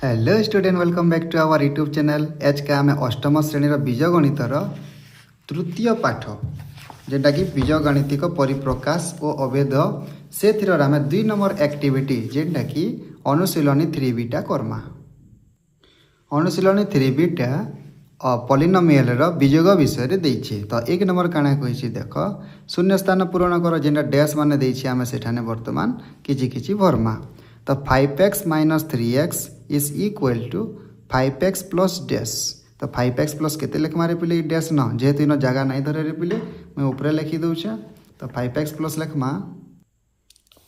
Hello student, welcome back to our YouTube channel. एच के आम अष्टम श्रेणीर बीजगणितर तृतीय पाठ जेटा कि बीजगणितिक परिप्रकाश और अभेद से आम 2 नंबर एक्टिविटी जेटा कि अनुशीलनी 3Bटा करमा। अनुशीलनी 3Bटा पॉलिनोमियल बीजोग विषय देछे। तो 1 नंबर काना कही देख शून्य स्थान पूरण कर जेटा डैश मान देछे आम सेठाने वर्तमान किछि भरमा। तो 5x - 3x is equal to 5x plus dash. तो 5x प्लस केते लिखमा रे पिले डैश न जेहेतु इन जगह नहीं धरे रे पिले मैं ऊपर लिखी दूचे। तो 5x प्लस लिखमा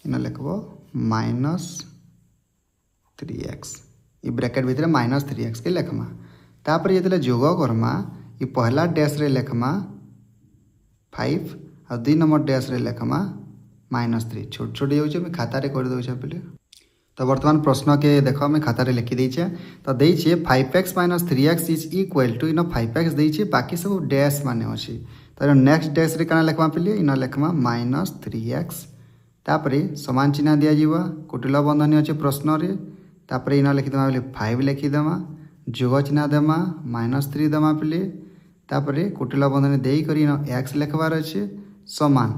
इन लिखबो -3x ये ब्रैकेट भीतर -3x के लिखमा। तापर ये जोग करमा ये पहला डैश रे लिखमा 5 और 2 नंबर डैश रे लिखमा -3 छोट छोट जाऊे मैं खाता रे कर दूचे पिले। तो वर्तमान प्रश्न के देख मैं खातार लिखी देचे। तो देचे 5x - 3x is equal to in 5x देचे बाकी सब डैश माने अच्छी। तो नेक्स्ट डैश रे काना लिखमा पे इन लिखमा -3x तापरे समान चिन्ह दिज्व कुटिल बंधनी अच्छे प्रश्न रे। तापर इन लिखिदेमा बोले 5 लिखिदेमा जोग चिन्ह देमा -3 देमा पे तापर कुटिल बंधनी देकर इन x लिखबार अच्छे समान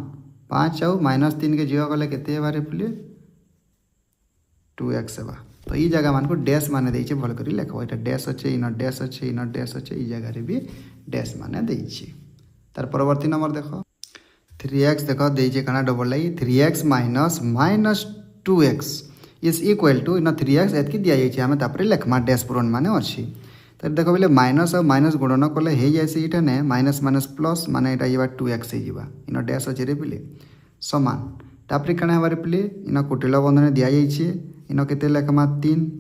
5 आउ -3 के जोग कले केते बारे पे 2x हेबा। तो ये जगह मान को डैश माने देइछे भल करी लिखबो। एटा डैश अच्छे इन डैश अच्छे इन डैश अच्छे ई जगह रे भी डैश माने देइछे। तार परवर्ती नंबर देखो 3x देखो देइछे काना डबल लाई 3x - -2x is equal to in 3x एतकी दिया जाइछे हमें तापर लिखमा डैश पूरण माने अछि। तो देखो बोले माइनस और माइनस गुणन कले हे जाइसे इटा ने माइनस माइनस प्लस माने एटा येबा 2x हे जिबा इन डैश अच्छे रे पिले समान। तापर काना हेबारे पिले इन कुटिल बंधन दिया जाइछे इन केते लिखमा 3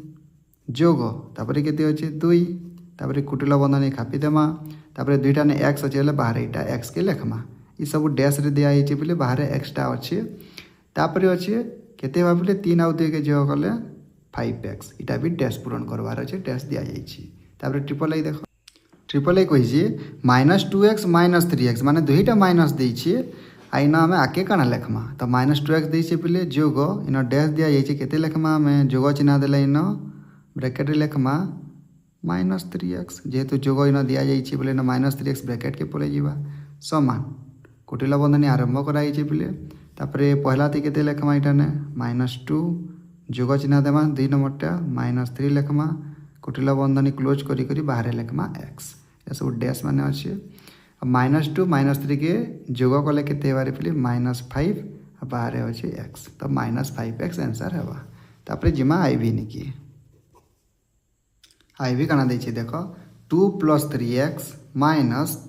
जोग तापर केते अच्छे 2 तापर कुटिल बंधन खापी देमा तापर दुईटा ने x अच्छे बाहर एटा x के लिखमा ये सब डैश रे दिया जाइछे बोले बाहर x टा अच्छे तापर अच्छे केते भाबले 3 आउ 2 के जोग कले 5x इटा भी डैश पूरण करवार अच्छे डैश दिया जाइछे। तापर ट्रिपल आई देखो ट्रिपल आई कहिजे -2x - 3x माने दुईटा माइनस देइछे आईना हमें आके काना लिखमा। तो -2x देइछे पिले जोग इन डैश दिया जाइछे केते लिखमा हमें जोग चिन्ह देले इन ब्रैकेट रे लिखमा -3x जेहेतु जोग इन दिया जाइछे बोले इन -3x ब्रैकेट के पले जीवा समान कुटिल बंधनी आरंभ करा जाइछे पिले। तापर पहला ती केते लिखमा इटा ने -2 जोग चिन्ह देमा 2 नंबरटा -3 लिखमा कुटिल बंधनी क्लोज करी करी बाहर लिखमा x ये सब डैश माने अच्छे। -2 -3 के जोग कले केते बारे पिले -5 बाहर अच्छे x तो -5x आंसर हेबा। तापर जिमा आईवी निकी आईवी काना देछि देखो 2 + 3x -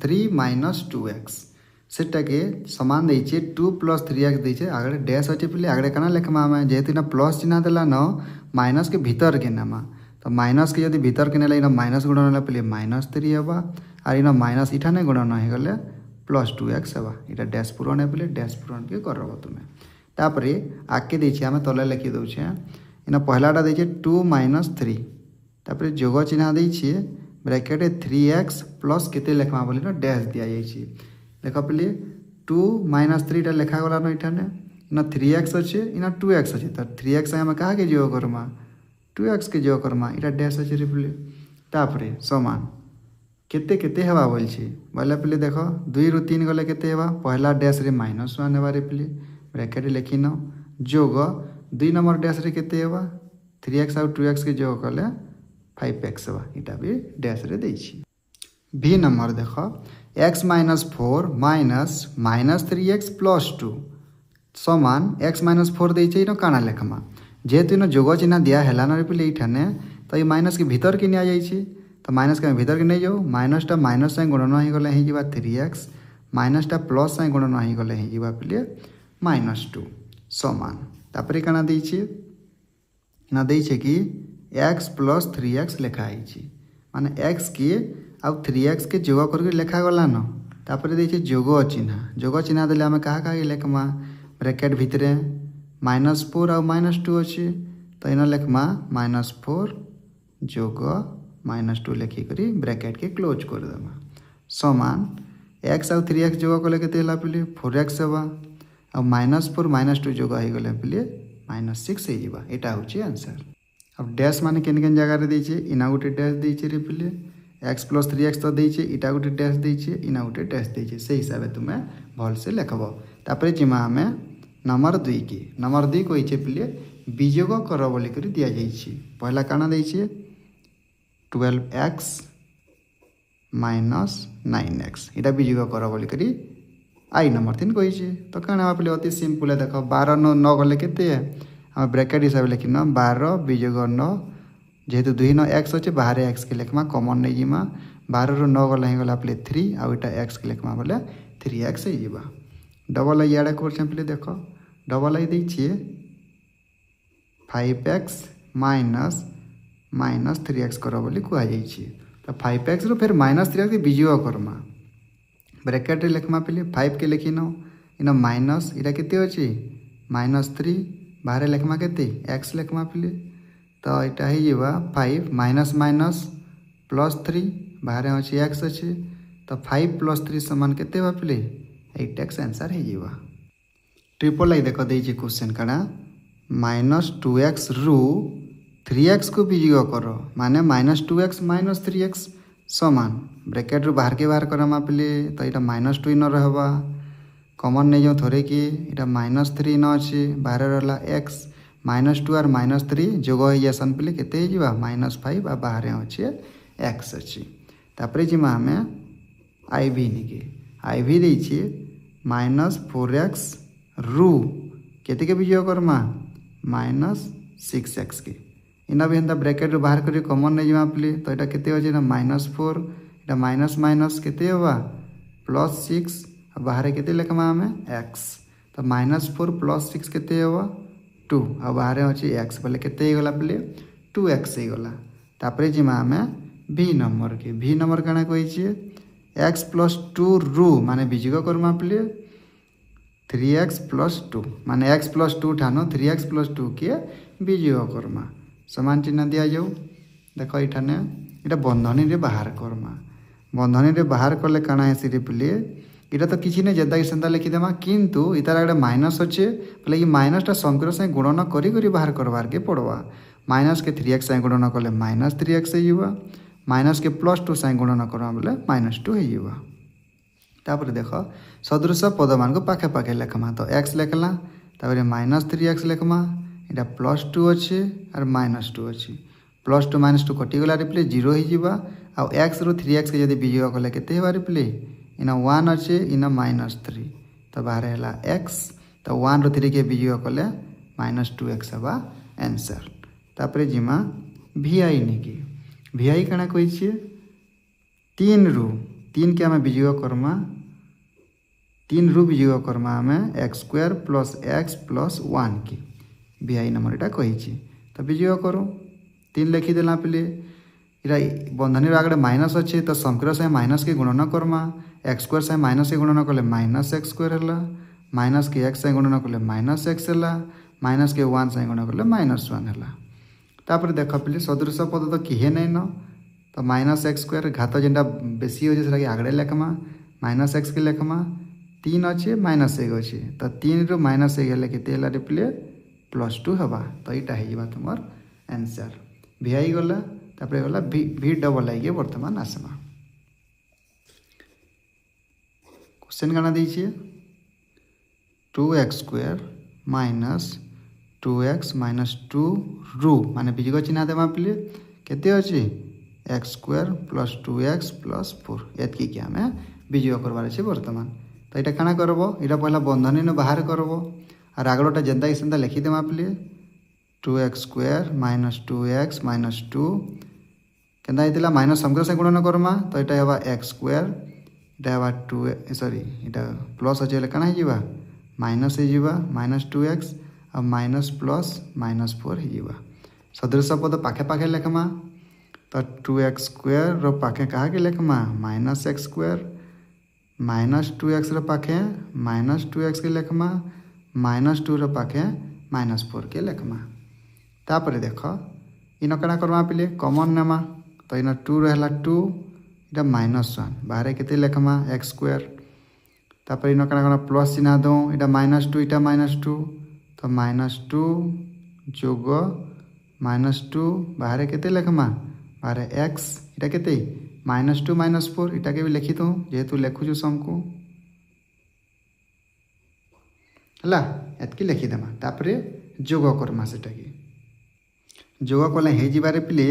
3 - 2x सेटा के समान देछि 2 + 3x देछि आगे डैश अच्छे पिले आगे काना लिखमा हमें जेहेतु ना प्लस चिन्ह देला न माइनस के भीतर के नामा। तो माइनस के यदि भीतर के नेला इन माइनस गुणन पे -3 हेबा और इन माइनस इठाने गुणन हो गले +2x हेबा इटा डैश पूरण है डैश पूरण के करब तुम्हें। तापर आके देछि हमें तले लिखि दउछे इन पहलाटा देछि 2 - 3 तापर जोग चिन्ह देछि ब्रैकेट 3x प्लस केते लिखमा बोली न डैश दिया जाइछि। देखो पे 2 - 3 टा लिखा गला न इठाने इन 3x अच्छे इन 2x अच्छे। तो 3x हमें कहा के जोग करमा 2x के जोग करमा इटा डैश अच्छे रे पिले तापर समान केते केते हेबा बोलछि बोले पे देखो 2 रु 3 गले केते हेबा पहला डैश रे -1 हेबा रे पिले ब्रैकेट लिखिन जोग 2 नंबर डैश रे केते हेबा 3x और 2x के जोग कले 5x हेबा इटा भी डैश रे देछि। बी नंबर देखो x - 4 - -3x + 2 समान x - 4 देछि इन काना लिखमा जेहेतु इन जोग चिन्ह दिया हेला न रे पिले इठाने तो ये माइनस के भीतर के निया जाइछि। तो माइनस के भीतर के नहीं जाओ माइनसटा माइनस से गुणन हो गले ही जीवा 3x माइनसटा प्लस से गुणन हो गले ही जीवा पे -2 समान। तापर काना देछि ना देछि कि x + 3x लिखा है माने x के आ 3x के जोग करके लिखा गला न तापर देछि जोग चिन्ह देले हमें कहा कहा लिखमा ब्रैकेट भीतर -4 और -2 अच्छे तो इन लिखमा -4 जोग -2 लिखिक ब्रैकेट के क्लोज कर देमा समान x और 3x जोग कले केते हला पे 4x हेबा और -4 - 2 जोग हो गले पे -6 हो जावा एटा होची आंसर। अब डैश माने केन केन जगह रे देछे इना गोटे डैश देछे रे पिले x + 3x तो देछे इटा गोटे डैश देछे इना गोटे डैश देछे से हिसाब से तुमे भल से लिखबो तापर जिमा हमें नंबर 2 के नंबर 2 कहिछे पिले वियोग कर बोली करी दिया जाइछे पहला काना देछे 12x - 9x इटा वियोग कर बोली करी आई नंबर 3 कहिछे तो काना पिले अति सिंपल है देखो 12 9 गले केते हम ब्रैकेट हिसाब लिखिन 12 वियोग 9 जेहेतु 2 9 x अच्छे बाहर x के लिखमा कॉमन नहीं जिमा 12 रो 9 गला हिगला प्ले 3 आ इटा x के लिखमा बोले 3x ही जिबा डबल आई याडा क्वेश्चन प्ले देखो डबल आई दै छिए 5x - 3x करो बोली कुआ जाई छी तो 5x रो फिर -3x के वियोग करमा ब्रैकेट रे लिखमा पले 5 के लिखिनो इना माइनस इटा केते अछि -3 बाहर लिखमा केते x लिखमा पले तो यहाँ हो 5 माइनस माइनस +3 बाहर अच्छे x अच्छे तो 5 + 3 समान केते बापले 8x आंसर हो ट्रिपल आई देख दे क्वेश्चन कणा -2x रु 3x को वियोग कर माने -2x - 3x समान ब्रैकेट रू बाहर के बाहर करमा पले तो यहाँ -2 न रहबा कॉमन नहीं जाओ थोड़े कि यहाँ -3 न अच्छे बाहर रहा x -2 और -3 जोग होसन पे केते -5 आ बाहर अच्छे x अच्छी तापर जिमा आम आई भी निके आई भी देछे -4x रु केते के वियोग करमा -6x के इना भी हेन्ता ब्रैकेट रू बाहर कर कॉमन नहीं जावा पे तो यहाँ केते अच्छे -4 इटा माइनस माइनस केते होबा +6 बाहर केते लिखमा आम x तो -4 + 6 केते होबा 2 आ बाहर अच्छे x बोले केते गला बोले 2x ही गला तापर जिमा आम v नंबर काना कहिछे x + 2 रु माने वियोग करमा पले 3x + 2 माने x + 2 ठानो 3x + 2 के वियोग करमा समान चिन्ह दिया जाऊ देख इठाने इटा बंधनी रे बाहर करमा बंधनी रे बाहर करले काना हेसी रे पले इटा तो किसी नहीं जेदा सेंता लिखिदेमा किंतु इतार आगे माइनस अच्छे बोले ये माइनसटा संख्या से गुणन करी करी बाहर करवार के पड़वा माइनस के 3x से गुणन कले -3x होइबा माइनस के +2 से गुणन करवा बोले -2 होइबा तापर देख सदृश पद मान को पाखे पाखे लिखमा तो x लिखला तापर -3x लिखमा इटा +2 अच्छे और -2 अच्छे +2 -2 कटिगला रिप्ले 0 होइबा आ x रो 3x के यदि वियोग कले केते हेबा रिप्ले इना 1 अच्छे इना -3 तो बाहर है x तो 1 रो 3 के वियोग कले -2x हवा आंसर तापर जिमा vi निकी vi काना कहिछे 3 रू 3 के हमें वियोग करमा 3 रू वियोग करमा हमें x² + x + 1 के vi नंबर इटा कहिछे तो वियोग करो 3 लिखी देला पले इरा बंधनी आगे माइनस अच्छे तो संख्या से माइनस के गुणन करमा x² से माइनस के गुणन कले -x² है माइनस के x से गुणन कले -x है माइनस के 1 से गुणन कले -1 है तापर देख पे सदृश पद तो किहे नहीं न तो -x² घात जेनटा बेसी हो से आगे लिखमा -x के लिखमा 3 अच्छे -1 अच्छे तो 3 रू -1 गले केते हला रिप्ले +2 हवा तो यहाँ हो तुम आंसर vi गला तापर गला v डबल आई के वर्तमान आसमा क्वेश्चन काना दीजिए 2x² - 2x - 2 रू माने वियोग चिन्ह देमा पे केते अच्छे x² + 2x + 4 एतकी के हमें वियोग करवार अच्छे वर्तमान तो यहाँ काना करबो इटा पहला बंधनी न बाहर करबो और आगलोटा जेनता सेंता लिखिदेमा पे 2x² - 2x - 2 केनता होता माइनस संख्या से गुणन करमा तो यहाँ होगा x² इटा होगा 2 सॉरी इटा प्लस अच्छे काना हो माइनस हो -2x और माइनस प्लस -4 हो सदृश पद पाखे पाखे लिखमा तो 2x² रो पाखे कहा के लिखमा -x² -2x रो पाखे -2x के लिखमा -2 रो पाखे -4 के लिखमा तापर देख इन कणा करमा पे कॉमन नेमा तो इन 2 रहा 2 इटा -1 बाहर केते लिखमा x² तापर इन कणा प्लस चिन्ह दो इटा -2 इटा -2 तो -2 जोग -2 बाहर केते लिखमा बाहर x इटा केते -2 -4 इटा के भी लिखी तो जेहेतु लिखुछु सम को हला एतकी लिखिदेमा तापर जोग करमा सेटा के जोग कले हे जिबारे पिले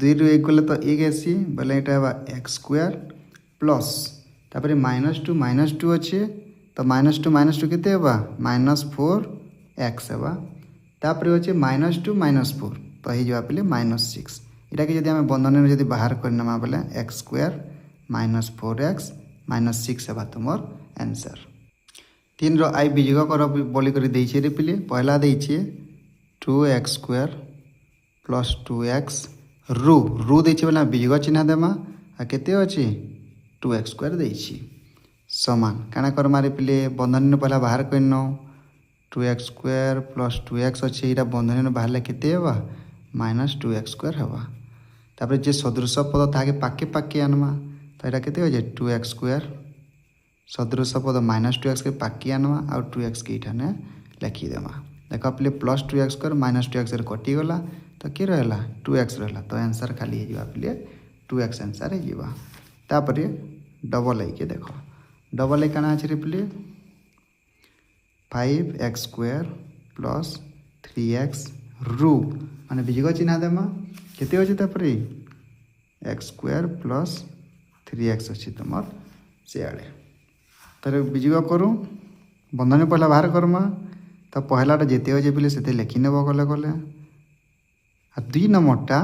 2 रु 1 गले तो 1 आसी बोले एटा बा x² प्लस तापर -2 अच्छे तो -2 केते बा -4x बा तापर अच्छे -2 -4 तो हे जवा पिले -6 इटा के जदि हम बंधन में जदि बाहर करनमा बोले x² -4x -6 हेबा तुमर आंसर 3 रो आई बीजोग कर बोली कर देइछे रे पिले पहला देइछे 2x² प्लस 2x रू देइछे बोले बीजोग चिन्ह देमा आ केते अछि 2x² देइछी समान काना करमा रे पिले बंधन में पहला बाहर करनो 2x² प्लस 2x अच्छे इटा बंधन में बाहर केते हेबा -2x² हेबा तापर जे सदृश पद ताके पाके पाके आनमा तो इटा केते हो जे 2x² सदृश पद -2x के पाके आनमा और 2x के इठाने लिखि देमा देख पिले प्लस 2x² -2x रे कटि गला तो के रहला 2x रहला तो आंसर खाली हे जिवा पिले 2x आंसर हे जिवा तापर डबल आई के देखो डबल आई काना अछि रे पिले 5x² प्लस 3x रू माने बीजग चिन्ह देमा केते अछि तापर x² प्लस 3x अछि तुमर सियाड़े तर बीजग करू बंधन पहला बाहर करमा तो पहलाटा जेते अछि पिले सेते लिखि नेबो गले गले आ 2 नंबरटा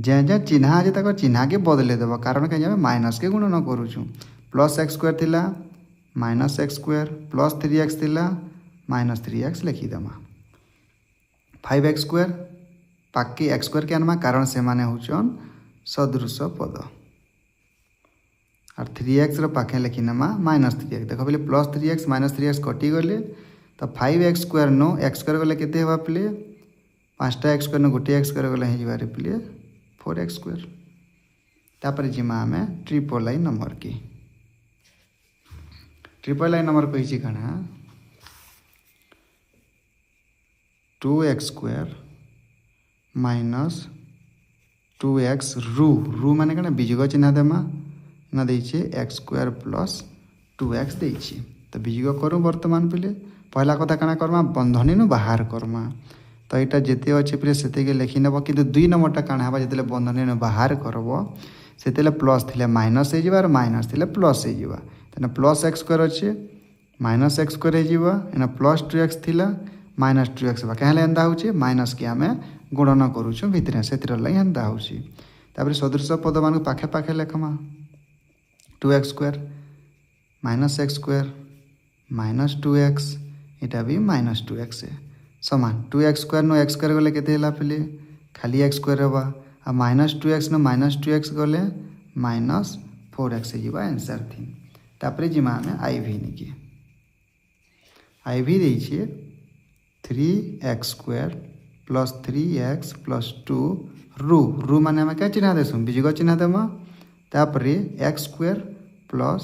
जे जे चिन्ह अछि तक चिन्ह के बदले देबो कारण के हम माइनस के गुणन करूछु प्लस x² थिला -x² प्लस 3x थिला -3x लिखि देमा 5x² पाके x² के आनमा कारण से माने होचन सदृश पद और 3x रो पाखे लिखि नेमा -3x देखो पहले प्लस 3x -3x कटि गले तो 5x² नो x² गले केते हेबा पले 5टा x² नो गोटे x² गले हे जिबारे पले 4x² तापर जिमा हमें ट्रिपल आई नंबर की ट्रिपल आई नंबर कहि छी कना 2x² -2x रू माने कना बीजग चिन्ह देमा ना देइछे x² प्लस 2x देइछे तो बीजग करू वर्तमान पिले पहला कथा काना करमा बंधनी नु बाहर करमा तो इटा जेते अछि पिले सेते के लिखि नेबो किंतु 2 नंबरटा काना हबा जेतेले बंधनी नु बाहर करबो सेतेले प्लस थिले माइनस हे जिबा और माइनस थिले प्लस हे जिबा तने प्लस x² अछि -x² हे जिबा एना प्लस 2x थिला -2x बा कहले एंदा होछि माइनस के हमें गुणन करूछु भितरे सेतिर लई एंदा होछि तापर सदृश पद मान पाखे पाखे लेखमा 2x² -x² -2x इटा भी -2x है समान 2x² नो x² गले केते हला पले खाली x² हेबा आ -2x नो -2x गले -4x जिबा आंसर थी तापर जिमा में iv निके iv देइ छै 3x² प्लस 3x प्लस 2 रू माने हम क्या चिन्ह देसु बीजग चिन्ह देमा तापर x² प्लस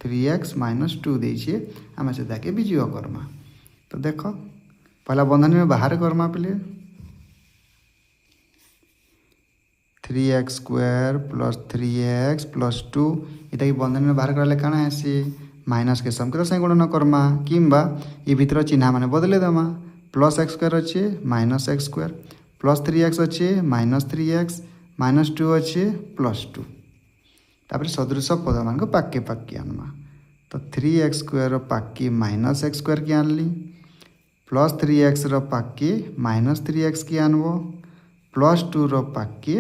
3x -2 देइछे हम से ताके बीजग करमा तो देखो पहला बंधन में बाहर करमा पले 3x² प्लस 3x प्लस 2 इटा की बंधन में बाहर करले काना आसी माइनस के सम से गुणन करमा किंबा ई भीतर चिन्ह माने बदले देमा प्लस x² अच्छे -x² प्लस 3x अच्छे -3x -2 अच्छे प्लस 2 तापर सदृश पद मान को पाके पाके आनमा तो 3x² पाके -x² के आनली प्लस 3x रो पाके -3x के आनबो प्लस 2 रो पाके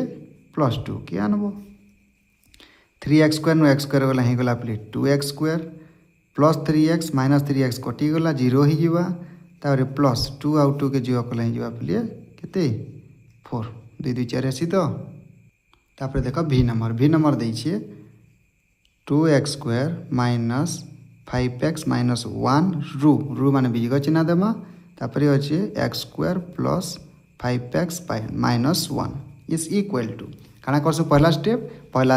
प्लस 2 के आनबो 3x² नो x² गला हे गला play 2x² plus 3x -3x कटि गला 0 ही जिबा तापर प्लस 2 आउ 2 के जीवा कला हे जिबा प्ले केते 4 2 2 4 आसी तो तापर देखो v नंबर दै छिए 2x² -5x -1 रू माने बीजग चिन्ह देमा तापर अछि x² plus 5x -1 is equal to काना करसु पहला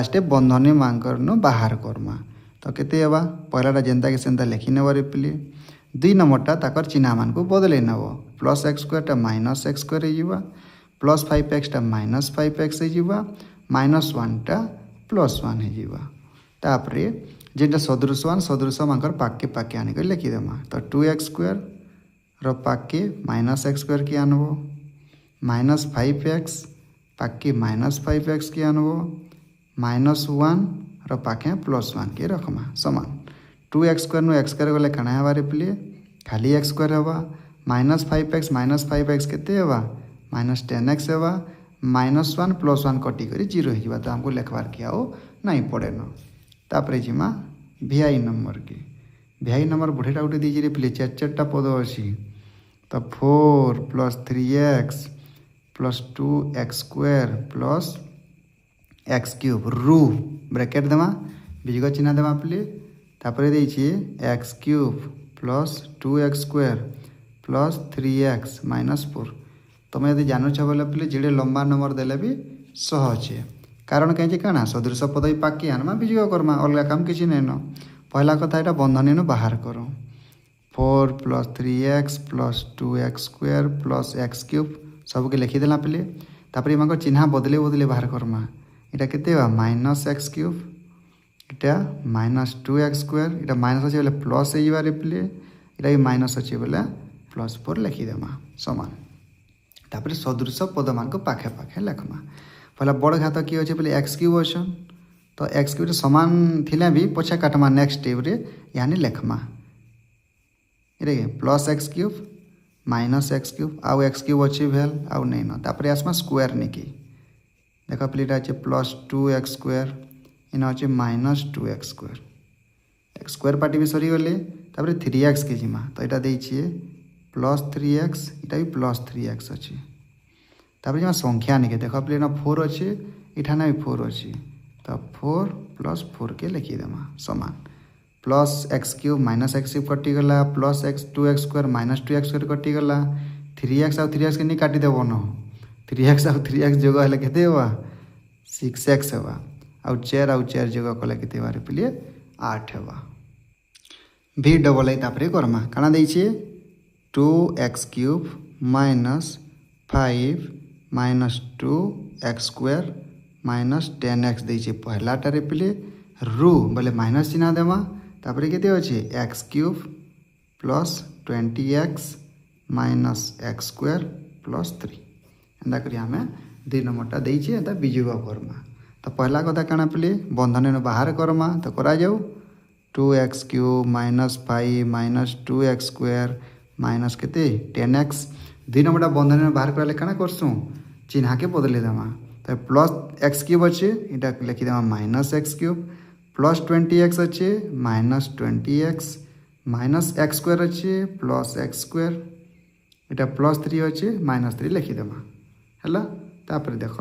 स्टेप बंधनी मांकर नो बाहर करमा तो केते हेबा पहलाटा जेंता के सेंता लिखि नेबो रे पिले 2 नंबरटा ताकर चिन्ह मान को बदले नेबो प्लस x² टा -x² हे जिबा प्लस 5x टा माइनस 5x हो माइनस 1 टा प्लस 1 हो तापरे जेटा सदृशवान सदृश मानकर पाके पाके आनिक लिखिदेमा तो 2x स्क्वायर पाके माइनस x स्क्वायर के आनबो माइनस 5x पाके माइनस 5x के आनबो माइनस 1 पाके प्लस 1 के रखमा समान 2x स्क्वायर नु x स्क्वायर गले काना हवा रे प्ले खाली x स्क्वायर हवा माइनस 5x केते हवा माइनस 10x हवा माइनस 1 प्लस 1 कटी करी 0 हो तो हमको लिखबार के आओ नहीं पड़े न तापरे जिमा VI नंबर के VI नंबर बढ़ेटा गोटे दीजिए रे प्ले 4 पद अच्छी तो 4 plus 3x plus 2x square plus x cube रू ब्रैकेट देमा बीजग चिन्ह देमा प्ले तापरे देइछे x cube plus 2x square plus 3x minus 4 तुम यदि जानूछ बोले प्ले जेडे लंबा नंबर देले भी सहज है कारण कहीं काना सदृश पद ही पाके आनमा बीजग करमा अलग काम किसी नहीं न पहला कथा यहाँ बंधनी नु बाहर करो 4 plus 3x plus 2x square plus x cube सबके लिखिदेला पे तापर यहाँ चिन्ह बदले बदले बाहर करमा इटा केते माइनस x क्यूब इटा माइनस 2x स्क्वायर इटा माइनस अच्छे बोले प्लस हो रिप्ले इटा भी माइनस अच्छे बोले प्लस 4 लिखिदेमा समान तापर सदृश पद मान पाखे पाखे लिखमा पहला बड़ घात किए अच्छे बोले x क्यूब अच्छन तो x क्यूब समान थिले भी पछा काटमा नेक्स्ट स्टेप रे यानी लिखमा रे plus x cube minus x cube आउ x क्यूब अच्छे भेल आउ नहीं न तापर आसमा स्क्वायर निकी देख प्लेट अच्छे प्लस 2x स्क्वायर इन अच्छे minus 2x square x square party भी सरी गले तापर 3x के जिमा तो यहाँ देइछे प्लस 3x इटा भी प्लस 3x अच्छे तापर जहाँ संख्या निके देख प्लेट 4 अच्छे इठाना भी 4 अच्छे तो 4 प्लस 4 के लिखिदेमा समान plus x cube minus x cube कटिगला plus x 2x square minus 2x square कटिगला 3x आउ 3x के नहीं काटिदेव न 3x आउ 3x जोग हेले केते हवा 6x हवा आउ 4 जोग कले केते हवा रे प्ले 8 हवा v डबल आई तापरे करमा काना देइछे 2x cube minus 5 minus 2x square minus 10x देइछे पहला टारे प्ले रू बोले माइनस चिन्ह देमा तापर केते अच्छे x cube plus 20x minus x square plus 3 एंदा करी हमें 2 नंबरटा देइछे एता बीजुग करमा तो पहला कथा काना प्ले बंधन बाहर करमा तो करा जाऊ 2x cube minus 5 minus 2x square minus केते 10x 2 नंबरटा बंधन बाहर करा काना करसु चिन्ह के बदले देमा तो प्लस x क्यूब अच्छे इटा लिखिदेमा minus x cube plus 20x अच्छे minus 20x minus x square अच्छे प्लस x स्क्वायर इटा प्लस 3 अच्छे माइनस 3 लिखिदेमा है तापर देख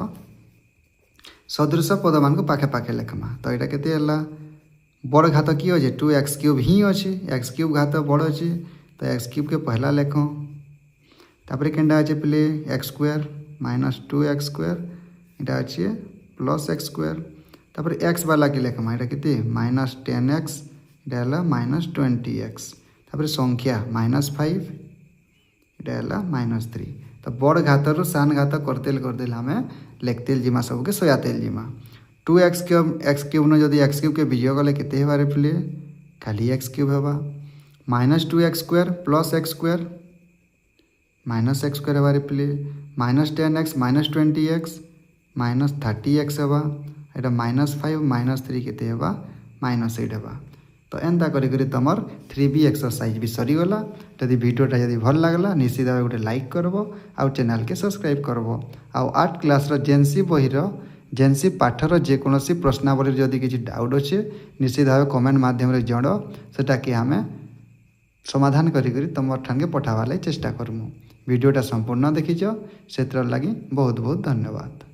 सदृश पद मान को पाखे पाखे लिखमा तो यहाँ केते हला बड़ घात किए अच्छे 2x क्यूब ही अच्छे x क्यूब घात बड़ अच्छे तो x क्यूब के पहला लेख तापर केंडा अच्छे play x square minus 2x square इटा अच्छे प्लस x स्क्वायर तापर x वाला के लेखमा इटा केते माइनस 10x इटा हला माइनस 20x तापर संख्या माइनस 5 इटा हला माइनस 3 तो बड़ घात रु सान घात करतेल करतेल हमें लिखतेल जिमा सबके सोयातेल जिमा 2x क्यूब न जदि x क्यूब के बीजग गले केते हेबा रे प्ले खाली x क्यूब हेबा minus 2x square plus x square minus x square हेबा रे play minus 10x minus 20x minus 30x हेबा एटा माइनस 5 माइनस 3 केते हेबा माइनस 8 हेबा तो एंता करी करी तमर 3B एक्सरसाइज भी सरीगला जदि वीडियोटा जदि भल लागला निश्चित भाव गोटे लाइक करबो आउ चैनल के सब्सक्राइब करबो आउ 8 क्लास रो जेएनसी बहिर जेएनसी पाठर जेकोसी प्रश्नावली जदि किछि डाउट अच्छे निश्चित भाव कमेंट माध्यम रे जण सेटा कि हमें समाधान करी करी तमर ठांगे पठावा चेष्टा करमु वीडियोटा संपूर्ण देखिछ सेतर लागि बहुत बहुत धन्यवाद।